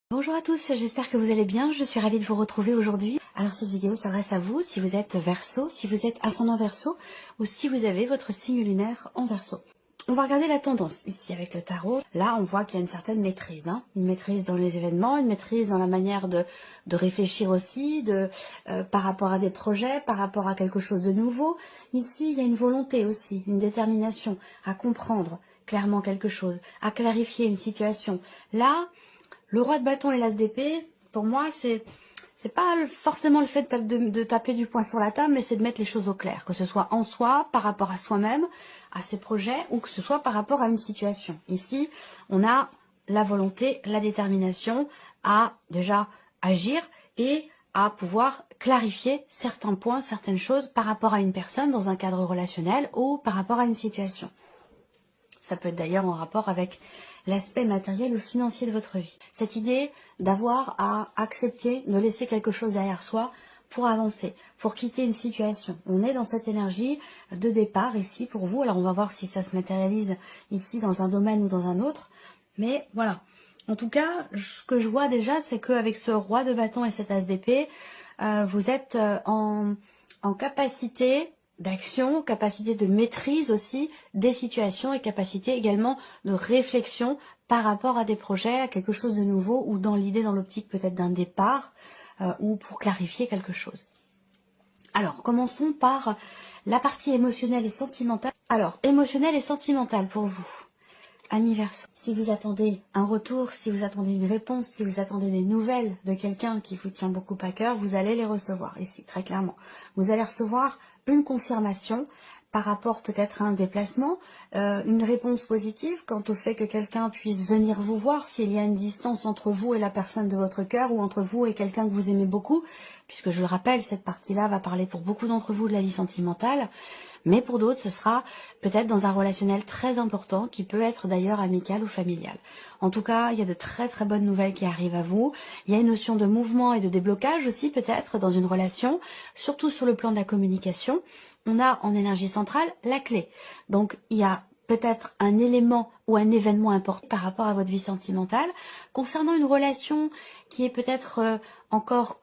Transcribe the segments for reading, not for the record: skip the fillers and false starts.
Bonjour à tous, j'espère que vous allez bien, je suis ravie de vous retrouver aujourd'hui. Alors cette vidéo s'adresse à vous si vous êtes Verseau, si vous êtes ascendant Verseau ou si vous avez votre signe lunaire en Verseau. On va regarder la tendance ici avec le tarot. Là on voit qu'il y a une certaine maîtrise, une maîtrise dans les événements, une maîtrise dans la manière de réfléchir aussi, par rapport à des projets, par rapport à quelque chose de nouveau. Ici il y a une volonté aussi, une détermination à comprendre clairement quelque chose, à clarifier une situation. Là, le roi de bâton et l'as d'épée, pour moi, c'est pas forcément le fait de taper du poing sur la table, mais c'est de mettre les choses au clair, que ce soit en soi, par rapport à soi-même, à ses projets, ou que ce soit par rapport à une situation. Ici, on a la volonté, la détermination à déjà agir et à pouvoir clarifier certains points, certaines choses par rapport à une personne dans un cadre relationnel ou par rapport à une situation. Ça peut être d'ailleurs en rapport avec l'aspect matériel ou financier de votre vie. Cette idée d'avoir à accepter, de laisser quelque chose derrière soi pour avancer, pour quitter une situation. On est dans cette énergie de départ ici pour vous. Alors on va voir si ça se matérialise ici dans un domaine ou dans un autre. Mais voilà. En tout cas, ce que je vois déjà, c'est qu'avec ce roi de bâton et cet as d'épée, vous êtes en capacité d'action, capacité de maîtrise aussi des situations et capacité également de réflexion par rapport à des projets, à quelque chose de nouveau ou dans l'idée, dans l'optique peut-être d'un départ ou pour clarifier quelque chose. Alors, commençons par la partie émotionnelle et sentimentale. Alors, émotionnelle et sentimentale pour vous, amis Verseau. Si vous attendez un retour, si vous attendez une réponse, si vous attendez des nouvelles de quelqu'un qui vous tient beaucoup à cœur, vous allez les recevoir ici, très clairement. Vous allez recevoir une confirmation par rapport peut-être à un déplacement, une réponse positive quant au fait que quelqu'un puisse venir vous voir s'il y a une distance entre vous et la personne de votre cœur ou entre vous et quelqu'un que vous aimez beaucoup, puisque je le rappelle, cette partie-là va parler pour beaucoup d'entre vous de la vie sentimentale, mais pour d'autres, ce sera peut-être dans un relationnel très important qui peut être d'ailleurs amical ou familial. En tout cas, il y a de très très bonnes nouvelles qui arrivent à vous. Il y a une notion de mouvement et de déblocage aussi peut-être dans une relation, surtout sur le plan de la communication. On a en énergie centrale la clé. Donc il y a peut-être un élément ou un événement important par rapport à votre vie sentimentale. Concernant une relation qui est peut-être encore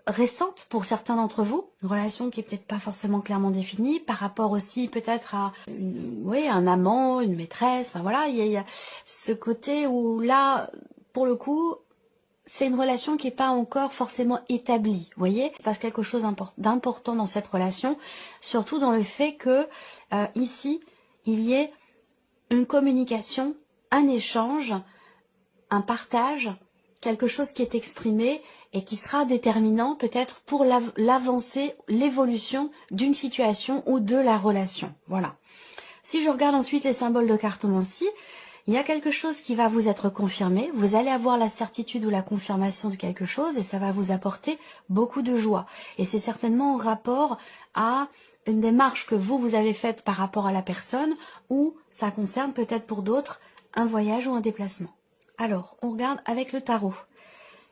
récente pour certains d'entre vous, une relation qui est peut-être pas forcément clairement définie, par rapport aussi peut-être à un amant, une maîtresse, enfin voilà, il y a ce côté où là, pour le coup, c'est une relation qui n'est pas encore forcément établie, vous voyez. Il se passe quelque chose d'important dans cette relation, surtout dans le fait que ici, il y ait une communication, un échange, un partage, quelque chose qui est exprimé et qui sera déterminant peut-être pour l'avancée, l'évolution d'une situation ou de la relation. Voilà. Si je regarde ensuite les symboles de cartomancie, il y a quelque chose qui va vous être confirmé, vous allez avoir la certitude ou la confirmation de quelque chose et ça va vous apporter beaucoup de joie. Et c'est certainement en rapport à une démarche que vous avez faite par rapport à la personne ou ça concerne peut-être pour d'autres un voyage ou un déplacement. Alors, on regarde avec le tarot.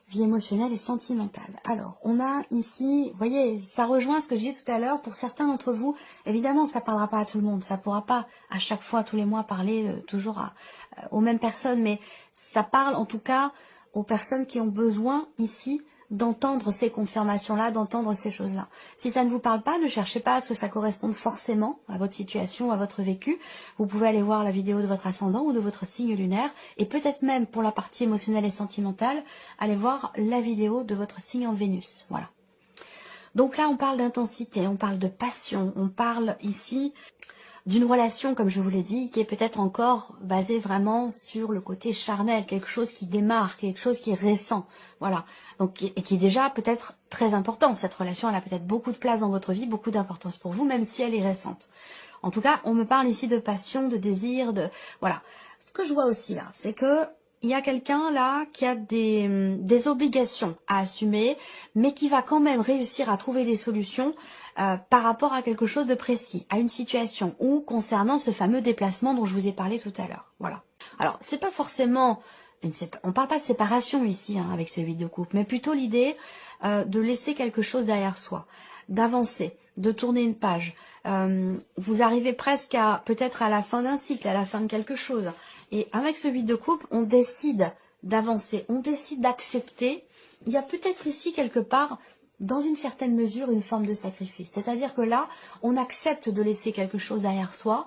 Vie émotionnelle et sentimentale. Alors, on a ici, vous voyez, ça rejoint ce que je disais tout à l'heure. Pour certains d'entre vous, évidemment, ça ne parlera pas à tout le monde. Ça ne pourra pas, à chaque fois, tous les mois, parler toujours aux mêmes personnes. Mais ça parle, en tout cas, aux personnes qui ont besoin, ici, d'entendre ces confirmations-là, d'entendre ces choses-là. Si ça ne vous parle pas, ne cherchez pas à ce que ça corresponde forcément à votre situation, à votre vécu. Vous pouvez aller voir la vidéo de votre ascendant ou de votre signe lunaire et peut-être même pour la partie émotionnelle et sentimentale, allez voir la vidéo de votre signe en Vénus. Voilà. Donc là, on parle d'intensité, on parle de passion, on parle ici d'une relation, comme je vous l'ai dit, qui est peut-être encore basée vraiment sur le côté charnel, quelque chose qui démarre, quelque chose qui est récent, voilà. Donc, et qui est déjà peut-être très important. Cette relation, elle a peut-être beaucoup de place dans votre vie, beaucoup d'importance pour vous, même si elle est récente. En tout cas, on me parle ici de passion, de désir, voilà. Ce que je vois aussi là, c'est que il y a quelqu'un là qui a des obligations à assumer, mais qui va quand même réussir à trouver des solutions par rapport à quelque chose de précis, à une situation ou concernant ce fameux déplacement dont je vous ai parlé tout à l'heure. Voilà. Alors, c'est pas forcément, on parle pas de séparation ici avec ce 8 de coupe, mais plutôt l'idée de laisser quelque chose derrière soi, d'avancer, de tourner une page. Vous arrivez presque peut-être à la fin d'un cycle, à la fin de quelque chose. Et avec ce 8 de coupe, on décide d'avancer, on décide d'accepter. Il y a peut-être ici quelque part, dans une certaine mesure, une forme de sacrifice. C'est-à-dire que là, on accepte de laisser quelque chose derrière soi.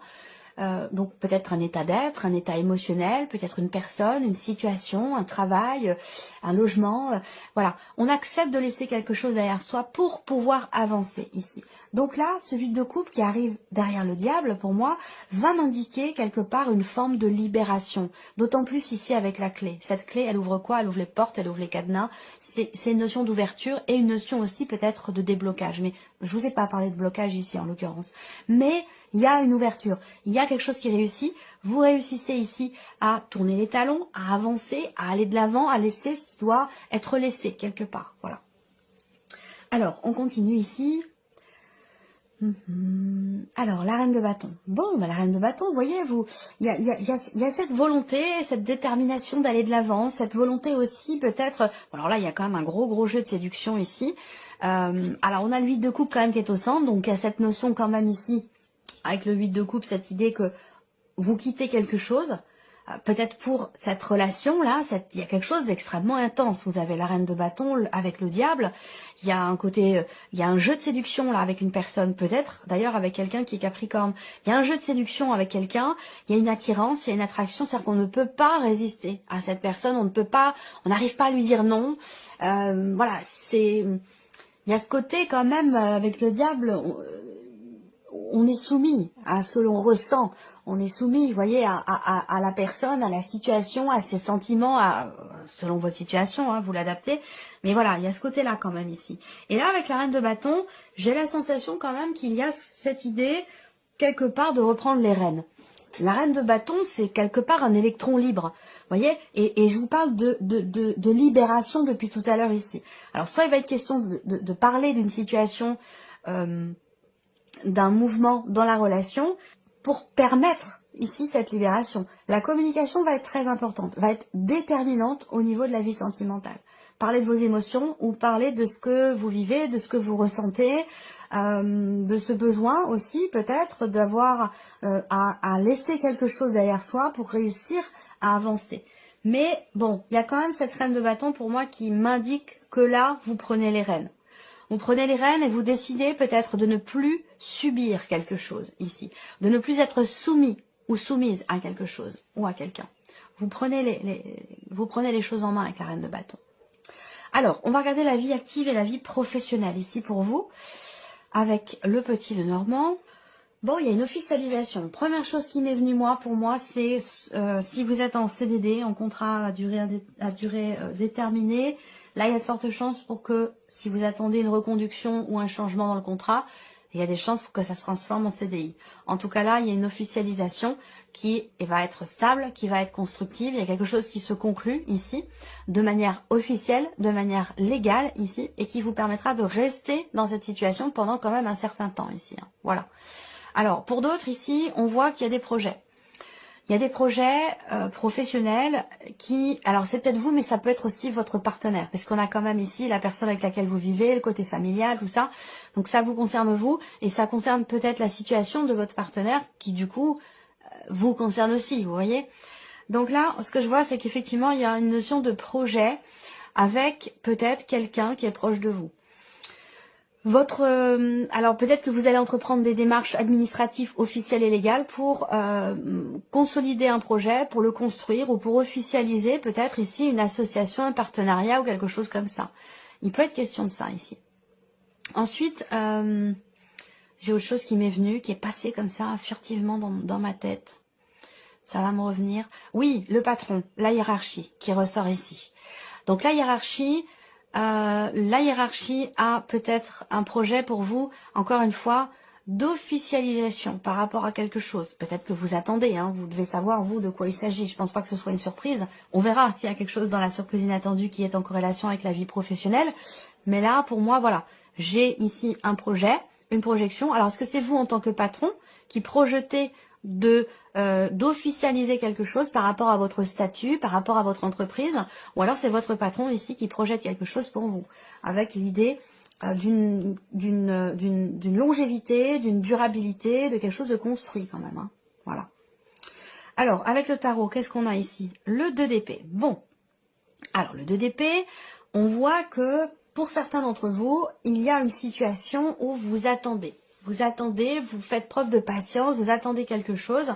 Donc peut-être un état d'être, un état émotionnel, peut-être une personne, une situation, un travail, un logement. Voilà, on accepte de laisser quelque chose derrière soi pour pouvoir avancer ici. Donc là, ce 8 de coupe qui arrive derrière le diable, pour moi, va m'indiquer quelque part une forme de libération. D'autant plus ici avec la clé. Cette clé, elle ouvre quoi? Elle ouvre les portes, elle ouvre les cadenas. C'est une notion d'ouverture et une notion aussi peut-être de déblocage. Mais je vous ai pas parlé de blocage ici en l'occurrence. Mais il y a une ouverture, il y a quelque chose qui réussit. Vous réussissez ici à tourner les talons, à avancer, à aller de l'avant, à laisser ce qui doit être laissé quelque part. Voilà. Alors, on continue ici. Alors, la reine de bâton. Bon, bah, la reine de bâton, vous voyez, il y a cette volonté, cette détermination d'aller de l'avant, cette volonté aussi peut-être... Alors là, il y a quand même un gros jeu de séduction ici. Alors, on a le 8 de coupe quand même qui est au centre, donc il y a cette notion quand même ici, avec le 8 de coupe, cette idée que vous quittez quelque chose, peut-être pour cette relation-là, il y a quelque chose d'extrêmement intense. Vous avez la reine de bâton avec le diable, il y a un côté, il y a un jeu de séduction là avec une personne, peut-être d'ailleurs avec quelqu'un qui est Capricorne. Il y a un jeu de séduction avec quelqu'un, il y a une attirance, il y a une attraction, c'est-à-dire qu'on ne peut pas résister à cette personne, on n'arrive pas à lui dire non. Voilà, il y a ce côté quand même avec le diable, on est soumis à ce que l'on ressent. On est soumis, vous voyez, à la personne, à la situation, à ses sentiments, selon votre situation, hein, vous l'adaptez. Mais voilà, il y a ce côté-là quand même ici. Et là, avec la reine de bâton, j'ai la sensation quand même qu'il y a cette idée, quelque part, de reprendre les rênes. La reine de bâton, c'est quelque part un électron libre, vous voyez, et je vous parle de libération depuis tout à l'heure ici. Alors, soit il va être question de parler d'une situation, d'un mouvement dans la relation, pour permettre ici cette libération. La communication va être très importante, va être déterminante au niveau de la vie sentimentale. Parler de vos émotions ou parler de ce que vous vivez, de ce que vous ressentez, de ce besoin aussi peut-être d'avoir à laisser quelque chose derrière soi pour réussir à avancer. Mais bon, il y a quand même cette reine de bâton pour moi qui m'indique que là, vous prenez les rênes. Vous prenez les rênes et vous décidez peut-être de ne plus subir quelque chose ici, de ne plus être soumis ou soumise à quelque chose ou à quelqu'un. Vous prenez les choses en main avec la reine de bâton. Alors, on va regarder la vie active et la vie professionnelle ici pour vous, avec le petit Lenormand. Bon, il y a une officialisation. Première chose qui m'est venue pour moi, c'est si vous êtes en CDD, en contrat à durée déterminée, là, il y a de fortes chances pour que, si vous attendez une reconduction ou un changement dans le contrat, il y a des chances pour que ça se transforme en CDI. En tout cas, là, il y a une officialisation qui va être stable, qui va être constructive. Il y a quelque chose qui se conclut ici, de manière officielle, de manière légale ici, et qui vous permettra de rester dans cette situation pendant quand même un certain temps ici. Hein. Voilà. Alors, pour d'autres ici, on voit qu'il y a des projets. Il y a des projets professionnels qui... Alors, c'est peut-être vous, mais ça peut être aussi votre partenaire. Parce qu'on a quand même ici la personne avec laquelle vous vivez, le côté familial, tout ça. Donc, ça vous concerne vous. Et ça concerne peut-être la situation de votre partenaire qui, du coup, vous concerne aussi, vous voyez. Donc là, ce que je vois, c'est qu'effectivement, il y a une notion de projet avec peut-être quelqu'un qui est proche de vous. Alors peut-être que vous allez entreprendre des démarches administratives officielles et légales pour consolider un projet, pour le construire ou pour officialiser peut-être ici une association, un partenariat ou quelque chose comme ça. Il peut être question de ça ici. Ensuite, j'ai autre chose qui m'est venue, qui est passée comme ça furtivement dans ma tête. Ça va me revenir. Oui, le patron, la hiérarchie qui ressort ici. Donc la hiérarchie a peut-être un projet pour vous, encore une fois, d'officialisation par rapport à quelque chose. Peut-être que vous attendez, hein, vous devez savoir, vous, de quoi il s'agit. Je pense pas que ce soit une surprise. On verra s'il y a quelque chose dans la surprise inattendue qui est en corrélation avec la vie professionnelle. Mais là, pour moi, voilà, j'ai ici un projet, une projection. Alors, est-ce que c'est vous, en tant que patron, qui projetez d'officialiser quelque chose par rapport à votre statut, par rapport à votre entreprise, ou alors c'est votre patron ici qui projette quelque chose pour vous, avec l'idée d'une longévité, d'une durabilité, de quelque chose de construit quand même. Hein. Voilà. Alors, avec le tarot, qu'est-ce qu'on a ici? Le 2 d'épée. Bon, Alors, le 2 d'épée, on voit que pour certains d'entre vous, il y a une situation où vous attendez. Vous attendez, vous faites preuve de patience, vous attendez quelque chose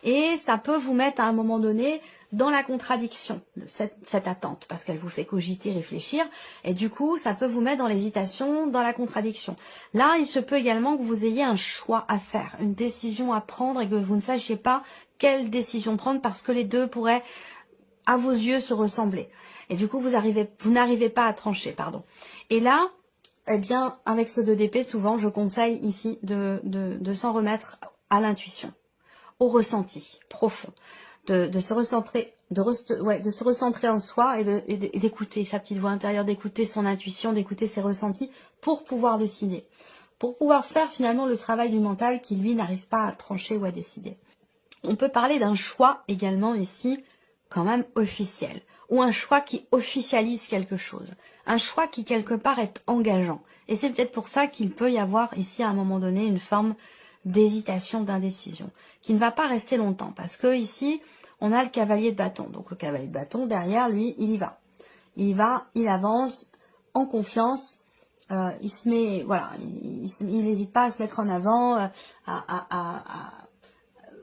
et ça peut vous mettre à un moment donné dans la contradiction, cette attente, parce qu'elle vous fait cogiter, réfléchir, et du coup, ça peut vous mettre dans l'hésitation, dans la contradiction. Là, il se peut également que vous ayez un choix à faire, une décision à prendre et que vous ne sachiez pas quelle décision prendre parce que les deux pourraient, à vos yeux, se ressembler. Et du coup, vous n'arrivez pas à trancher, pardon. Et là, eh bien, avec ce 2 d'épée, souvent, je conseille ici de s'en remettre à l'intuition, au ressenti profond, de se recentrer, de se recentrer en soi et d'écouter sa petite voix intérieure, d'écouter son intuition, d'écouter ses ressentis pour pouvoir décider, pour pouvoir faire finalement le travail du mental qui, lui, n'arrive pas à trancher ou à décider. On peut parler d'un choix également ici, quand même officiel, ou un choix qui officialise quelque chose, un choix qui quelque part est engageant. Et c'est peut-être pour ça qu'il peut y avoir ici à un moment donné une forme d'hésitation, d'indécision, qui ne va pas rester longtemps, parce que ici, on a le cavalier de bâton. Donc le cavalier de bâton, derrière lui, il y va. Il y va, il avance en confiance, il se met, voilà, il n'hésite pas à se mettre en avant,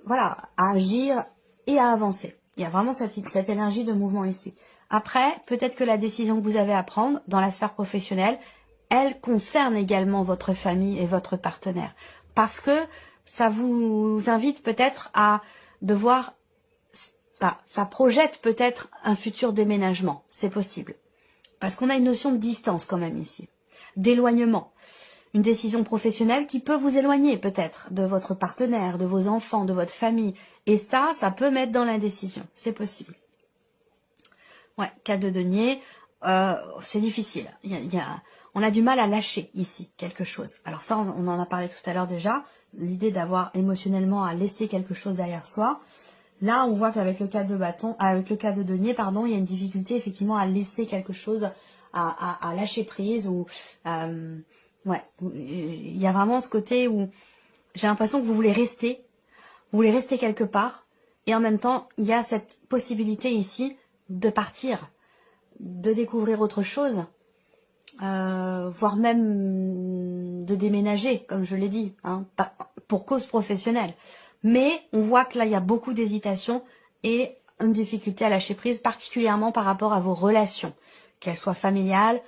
voilà, à agir et à avancer. Il y a vraiment cette énergie de mouvement ici. Après, peut-être que la décision que vous avez à prendre dans la sphère professionnelle, elle concerne également votre famille et votre partenaire. Parce que ça vous invite peut-être à devoir, ça projette peut-être un futur déménagement. C'est possible. Parce qu'on a une notion de distance quand même ici. D'éloignement. Une décision professionnelle qui peut vous éloigner peut-être de votre partenaire, de vos enfants, de votre famille. Et ça peut mettre dans l'indécision. C'est possible. Ouais, 4 de denier, c'est difficile. On a du mal à lâcher ici quelque chose. Alors ça, on en a parlé tout à l'heure déjà. L'idée d'avoir émotionnellement à laisser quelque chose derrière soi. Là, on voit qu'avec le 4 de bâton, avec le 4 de denier, pardon, il y a une difficulté effectivement à laisser quelque chose, à lâcher prise ou ouais, il y a vraiment ce côté où j'ai l'impression que vous voulez rester quelque part, et en même temps, il y a cette possibilité ici de partir, de découvrir autre chose, voire même de déménager, comme je l'ai dit, hein, pour cause professionnelle. Mais on voit que là, il y a beaucoup d'hésitation et une difficulté à lâcher prise, particulièrement par rapport à vos relations, qu'elles soient familiales,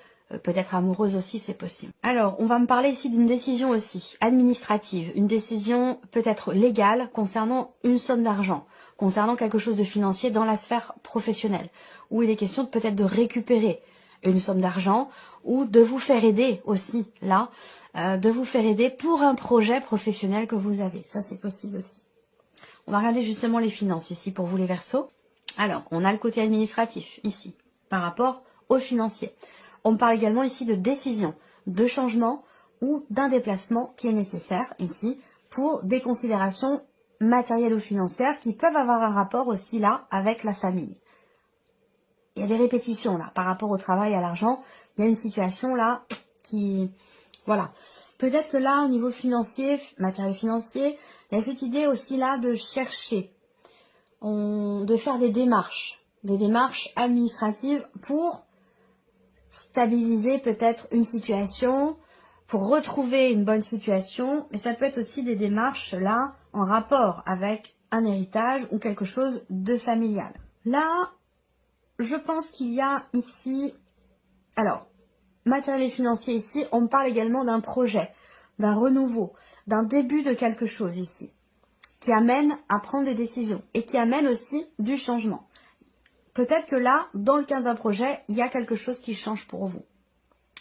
peut-être amoureuses aussi, c'est possible. Alors, on va me parler ici d'une décision aussi administrative, une décision peut-être légale concernant une somme d'argent, concernant quelque chose de financier dans la sphère professionnelle, où il est question peut-être de récupérer une somme d'argent ou de vous faire aider aussi, là, de vous faire aider pour un projet professionnel que vous avez. Ça, c'est possible aussi. On va regarder justement les finances ici pour vous les Verseaux. Alors, on a le côté administratif ici, par rapport au financier. On parle également ici de décision, de changement ou d'un déplacement qui est nécessaire ici pour des considérations matérielles ou financières qui peuvent avoir un rapport aussi là avec la famille. Il y a des répétitions là par rapport au travail, à l'argent. Il y a une situation là qui... Voilà. Peut-être que là, au niveau financier, matériel financier, il y a cette idée aussi là de chercher, de faire des démarches administratives pour stabiliser peut-être une situation, pour retrouver une bonne situation, mais ça peut être aussi des démarches là en rapport avec un héritage ou quelque chose de familial. Là, je pense qu'il y a ici, alors, matériel et financier ici, on me parle également d'un projet, d'un renouveau, d'un début de quelque chose ici, qui amène à prendre des décisions et qui amène aussi du changement. Peut-être que là, dans le cadre d'un projet, il y a quelque chose qui change pour vous.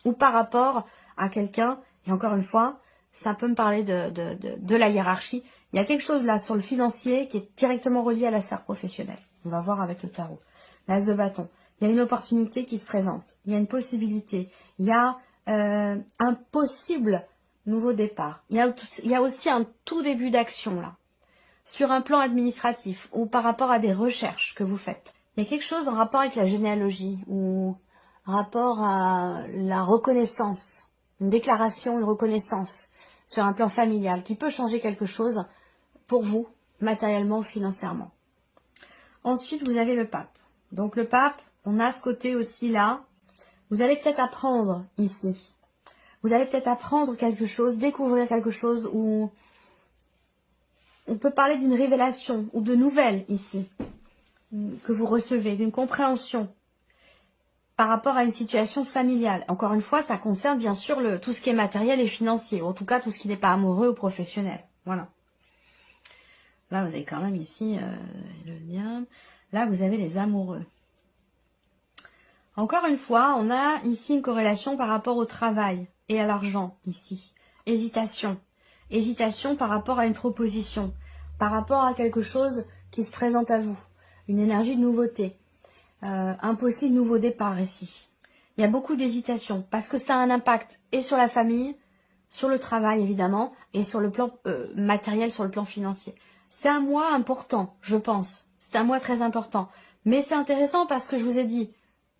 Ou par rapport à quelqu'un, et encore une fois, ça peut me parler de la hiérarchie. Il y a quelque chose là sur le financier qui est directement relié à la sphère professionnelle. On va voir avec le tarot. L'as de bâton. Il y a une opportunité qui se présente. Il y a une possibilité. Il y a un possible nouveau départ. Il y a aussi un tout début d'action là. Sur un plan administratif ou par rapport à des recherches que vous faites. Il y a quelque chose en rapport avec la généalogie ou en rapport à la reconnaissance, une déclaration, une reconnaissance sur un plan familial qui peut changer quelque chose pour vous, matériellement ou financièrement. Ensuite, vous avez le pape. Donc le pape, On a ce côté aussi là. Vous allez peut-être apprendre ici. Vous allez peut-être apprendre quelque chose, découvrir quelque chose, ou on peut parler d'une révélation ou de nouvelles ici que vous recevez, d'une compréhension par rapport à une situation familiale. Encore une fois, ça concerne bien sûr tout ce qui est matériel et financier, ou en tout cas tout ce qui n'est pas amoureux ou professionnel. Voilà. Là, vous avez quand même ici le diable. Là, vous avez les amoureux. Encore une fois, on a ici une corrélation par rapport au travail et à l'argent, ici. Hésitation. Hésitation par rapport à une proposition, par rapport à quelque chose qui se présente à vous. Une énergie de nouveauté. Un possible nouveau départ ici. Il y a beaucoup d'hésitation parce que ça a un impact et sur la famille, sur le travail évidemment, et sur le plan matériel, sur le plan financier. C'est un mois important, je pense. C'est un mois très important. Mais c'est intéressant parce que je vous ai dit,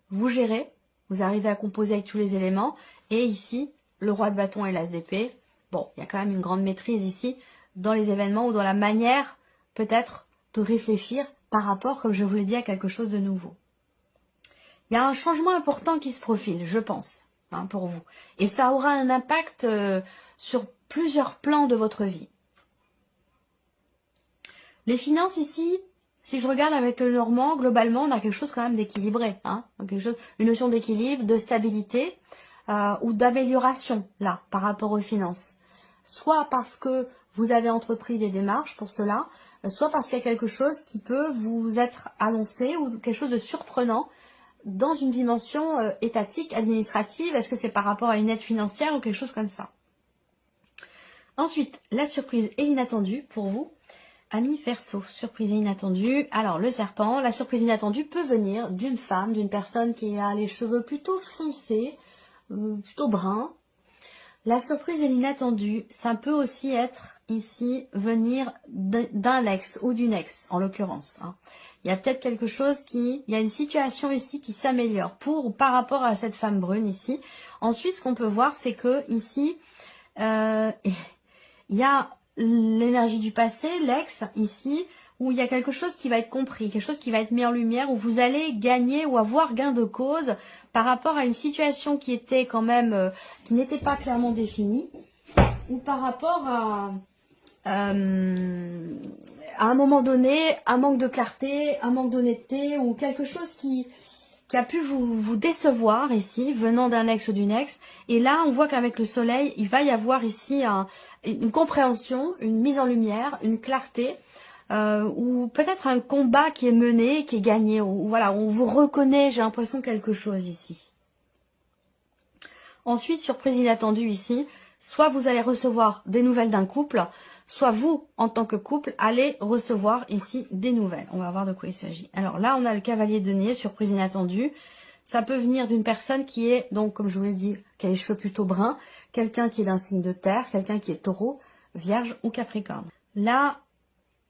vous gérez, vous arrivez à composer avec tous les éléments. Et ici, le roi de bâton et l'as d'épée. Bon, il y a quand même une grande maîtrise ici dans les événements ou dans la manière peut-être de réfléchir par rapport, comme je vous l'ai dit, à quelque chose de nouveau. Il y a un changement important qui se profile, je pense, hein, pour vous. Et ça aura un impact sur plusieurs plans de votre vie. Les finances ici, si je regarde avec le normand, globalement, on a quelque chose quand même d'équilibré. Hein, une notion d'équilibre, de stabilité ou d'amélioration, là, par rapport aux finances. Soit parce que vous avez entrepris des démarches pour cela, soit parce qu'il y a quelque chose qui peut vous être annoncé ou quelque chose de surprenant dans une dimension étatique, administrative. Est-ce que c'est par rapport à une aide financière ou quelque chose comme ça? Ensuite, la surprise et l'inattendue pour vous. Amis Verseau, surprise et inattendue. Alors, le serpent, la surprise inattendue peut venir d'une femme, d'une personne qui a les cheveux plutôt foncés, plutôt bruns. La surprise et l'inattendu, ça peut aussi être ici venir d'un ex ou d'une ex, en l'occurrence. Hein. Il y a peut-être quelque chose il y a une situation ici qui s'améliore pour ou par rapport à cette femme brune ici. Ensuite, ce qu'on peut voir, c'est que ici, il y a l'énergie du passé, l'ex, ici, où il y a quelque chose qui va être compris, quelque chose qui va être mis en lumière, où vous allez gagner ou avoir gain de cause par rapport à une situation qui était quand même, qui n'était pas clairement définie, ou par rapport à un moment donné, un manque de clarté, un manque d'honnêteté, ou quelque chose qui a pu vous décevoir ici, venant d'un ex ou d'une ex. Et là, on voit qu'avec le soleil, il va y avoir ici une compréhension, une mise en lumière, une clarté, ou peut-être un combat qui est mené, qui est gagné. Ou, voilà, on vous reconnaît, j'ai l'impression, quelque chose ici. Ensuite, surprise inattendue ici, soit vous allez recevoir des nouvelles d'un couple, soit vous, en tant que couple, allez recevoir ici des nouvelles. On va voir de quoi il s'agit. Alors là, on a le cavalier de denier, surprise inattendue. Ça peut venir d'une personne qui est, donc comme je vous l'ai dit, qui a les cheveux plutôt bruns, quelqu'un qui est d'un signe de terre, quelqu'un qui est taureau, vierge ou capricorne. Là,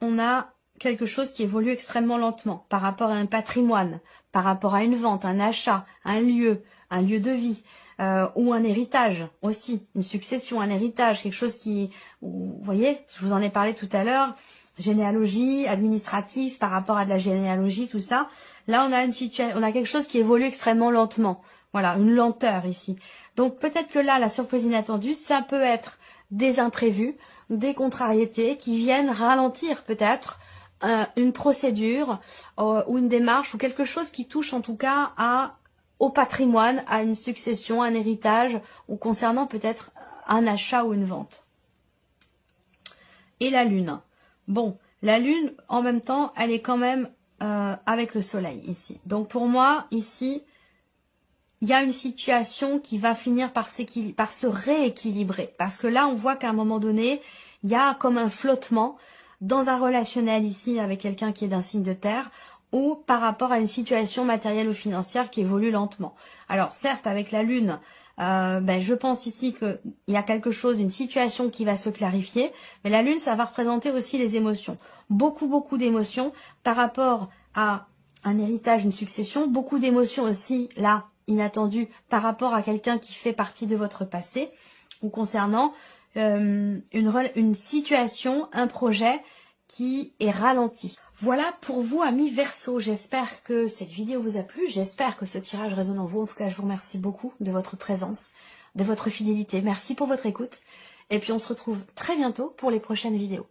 on a quelque chose qui évolue extrêmement lentement par rapport à un patrimoine, par rapport à une vente, un achat, un lieu de vie. Ou un héritage aussi, une succession, un héritage, quelque chose qui, vous voyez, je vous en ai parlé tout à l'heure, généalogie, administratif, par rapport à de la généalogie, tout ça. Là, on a on a quelque chose qui évolue extrêmement lentement. Voilà, une lenteur ici. Donc peut-être que là, la surprise inattendue, ça peut être des imprévus, des contrariétés qui viennent ralentir peut-être une procédure ou une démarche ou quelque chose qui touche en tout cas au patrimoine, à une succession, un héritage, ou concernant peut-être un achat ou une vente. Et la lune. Bon, la lune, en même temps, elle est quand même avec le soleil ici. Donc pour moi, ici, il y a une situation qui va finir par se rééquilibrer. Parce que là, on voit qu'à un moment donné, il y a comme un flottement dans un relationnel ici avec quelqu'un qui est d'un signe de terre, ou par rapport à une situation matérielle ou financière qui évolue lentement. Alors certes, avec la lune, je pense ici qu'il y a quelque chose, une situation qui va se clarifier, mais la lune, ça va représenter aussi les émotions. Beaucoup d'émotions par rapport à un héritage, une succession, beaucoup d'émotions aussi, là, inattendues, par rapport à quelqu'un qui fait partie de votre passé, ou concernant une situation, un projet qui est ralenti. Voilà pour vous, amis Verseau. J'espère que cette vidéo vous a plu. J'espère que ce tirage résonne en vous. En tout cas, je vous remercie beaucoup de votre présence, de votre fidélité. Merci pour votre écoute. Et puis, on se retrouve très bientôt pour les prochaines vidéos.